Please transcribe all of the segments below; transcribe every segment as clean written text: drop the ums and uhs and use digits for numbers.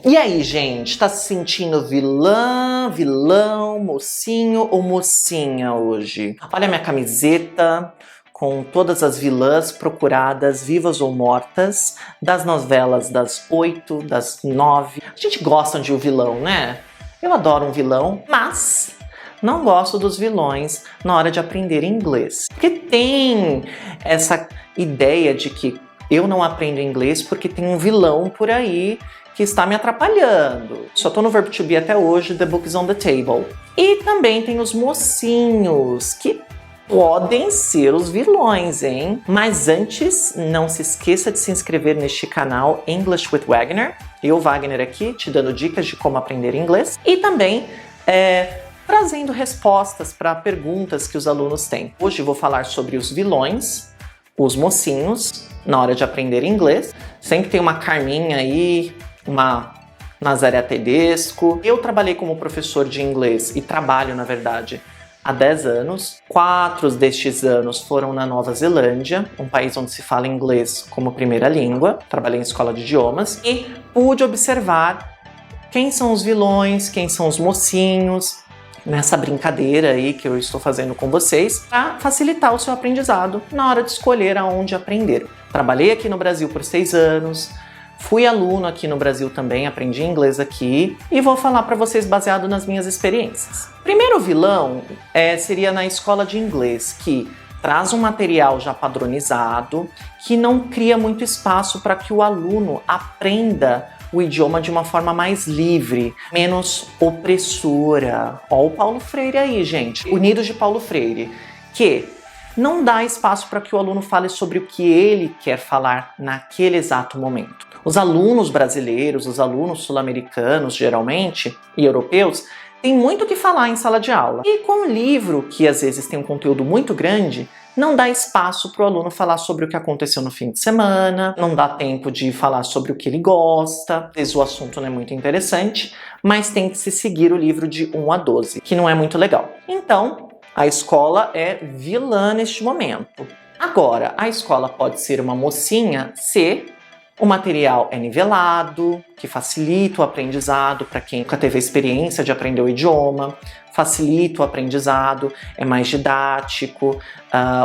E aí, gente, tá se sentindo vilã, vilão, mocinho ou mocinha hoje? Olha a minha camiseta com todas as vilãs procuradas, vivas ou mortas, das novelas das 8, das 9. A gente gosta de um vilão, né? Eu adoro um vilão, mas não gosto dos vilões na hora de aprender inglês. Porque tem essa ideia de que eu não aprendo inglês porque tem um vilão por aí que está me atrapalhando. Só tô no verbo to be até hoje, the book is on the table. E também tem os mocinhos, que podem ser os vilões, hein? Mas antes, não se esqueça de se inscrever neste canal English with Wagner. Eu, Wagner, aqui, te dando dicas de como aprender inglês. E também trazendo respostas para perguntas que os alunos têm. Hoje vou falar sobre os vilões, os mocinhos, na hora de aprender inglês. Sempre tem uma Carminha aí, uma Nazaré Tedesco. Eu trabalhei como professor de inglês e trabalho, na verdade, há 10 anos. 4 destes anos foram na Nova Zelândia, um país onde se fala inglês como primeira língua. Trabalhei em escola de idiomas e pude observar quem são os vilões, quem são os mocinhos, nessa brincadeira aí que eu estou fazendo com vocês, para facilitar o seu aprendizado na hora de escolher aonde aprender. Trabalhei aqui no Brasil por 6 anos, fui aluno aqui no Brasil também, aprendi inglês aqui e vou falar para vocês baseado nas minhas experiências. Primeiro vilão seria na escola de inglês, que traz um material já padronizado, que não cria muito espaço para que o aluno aprenda o idioma de uma forma mais livre, menos opressora. Ó o Paulo Freire aí, gente. Unidos de Paulo Freire, que não dá espaço para que o aluno fale sobre o que ele quer falar naquele exato momento. Os alunos brasileiros, os alunos sul-americanos, geralmente, e europeus, têm muito o que falar em sala de aula. E com um livro, que às vezes tem um conteúdo muito grande, não dá espaço para o aluno falar sobre o que aconteceu no fim de semana, não dá tempo de falar sobre o que ele gosta, às vezes o assunto não é muito interessante, mas tem que se seguir o livro de 1 a 12, que não é muito legal. Então, a escola é vilã neste momento. Agora, a escola pode ser uma mocinha se o material é nivelado, que facilita o aprendizado para quem nunca teve a experiência de aprender o idioma, facilita o aprendizado, é mais didático,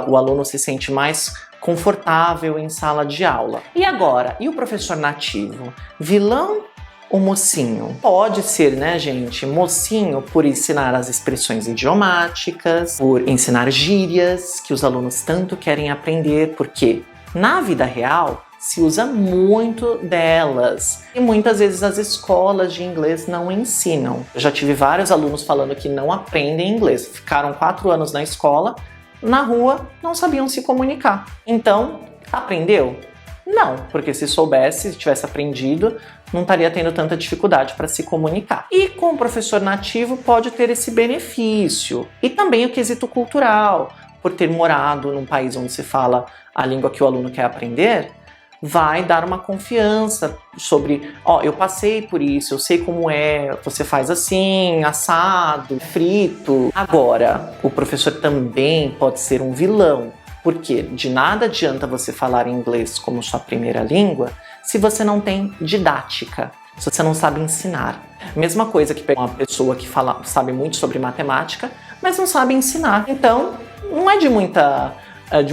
o aluno se sente mais confortável em sala de aula. E agora, e o professor nativo? Vilão ou mocinho? Pode ser, né, gente, mocinho por ensinar as expressões idiomáticas, por ensinar gírias que os alunos tanto querem aprender, porque na vida real se usa muito delas e muitas vezes as escolas de inglês não ensinam. Eu já tive vários alunos falando que não aprendem inglês, ficaram 4 anos na escola, na rua não sabiam se comunicar. Então, aprendeu? Não, porque se soubesse, se tivesse aprendido, não estaria tendo tanta dificuldade para se comunicar. E com o professor nativo pode ter esse benefício. E também o quesito cultural, por ter morado num país onde se fala a língua que o aluno quer aprender, vai dar uma confiança sobre, eu passei por isso, eu sei como é, você faz assim, assado, frito. Agora, o professor também pode ser um vilão, porque de nada adianta você falar inglês como sua primeira língua se você não tem didática, se você não sabe ensinar. Mesma coisa que pegar uma pessoa que sabe muito sobre matemática, mas não sabe ensinar. Então, não é de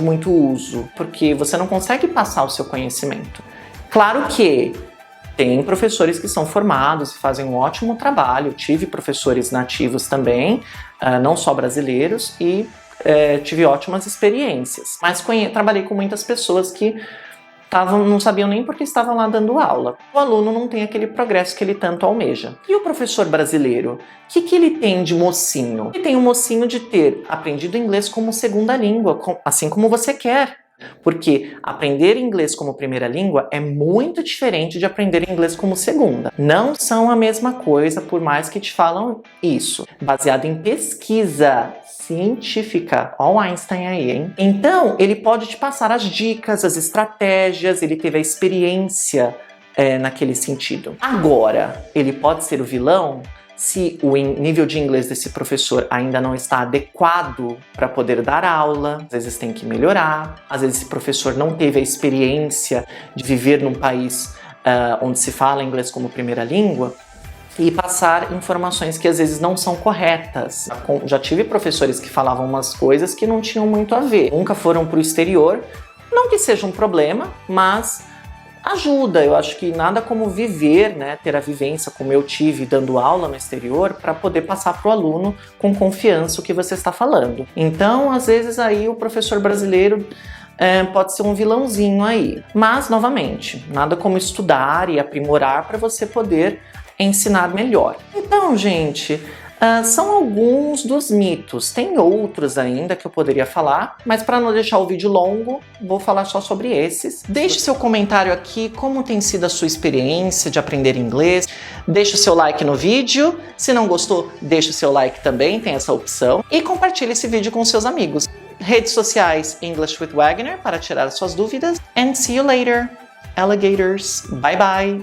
muito uso, porque você não consegue passar o seu conhecimento. Claro que tem professores que são formados e fazem um ótimo trabalho. Tive professores nativos também, não só brasileiros, e tive ótimas experiências. Mas trabalhei com muitas pessoas que não sabiam nem porque estavam lá dando aula. O aluno não tem aquele progresso que ele tanto almeja. E o professor brasileiro, o que ele tem de mocinho? Ele tem o mocinho de ter aprendido inglês como segunda língua, assim como você quer. Porque aprender inglês como primeira língua é muito diferente de aprender inglês como segunda. Não são a mesma coisa, por mais que te falam isso. Baseado em pesquisa científica. Ó o Einstein aí, hein? Então, ele pode te passar as dicas, as estratégias, ele teve a experiência naquele sentido. Agora, ele pode ser o vilão se o nível de inglês desse professor ainda não está adequado para poder dar aula, às vezes tem que melhorar, às vezes esse professor não teve a experiência de viver num país onde se fala inglês como primeira língua, e passar informações que às vezes não são corretas. Já tive professores que falavam umas coisas que não tinham muito a ver. Nunca foram para o exterior, não que seja um problema, mas ajuda. Eu acho que nada como viver, né, ter a vivência como eu tive dando aula no exterior para poder passar para o aluno com confiança o que você está falando. Então, às vezes aí o professor brasileiro pode ser um vilãozinho aí. Mas, novamente, nada como estudar e aprimorar para você poder ensinar melhor. Então, gente, são alguns dos mitos. Tem outros ainda que eu poderia falar, mas para não deixar o vídeo longo, vou falar só sobre esses. Deixe seu comentário aqui, como tem sido a sua experiência de aprender inglês. Deixe o seu like no vídeo. Se não gostou, deixe o seu like também, tem essa opção. E compartilhe esse vídeo com seus amigos. Redes sociais English with Wagner para tirar suas dúvidas. And see you later, alligators. Bye bye!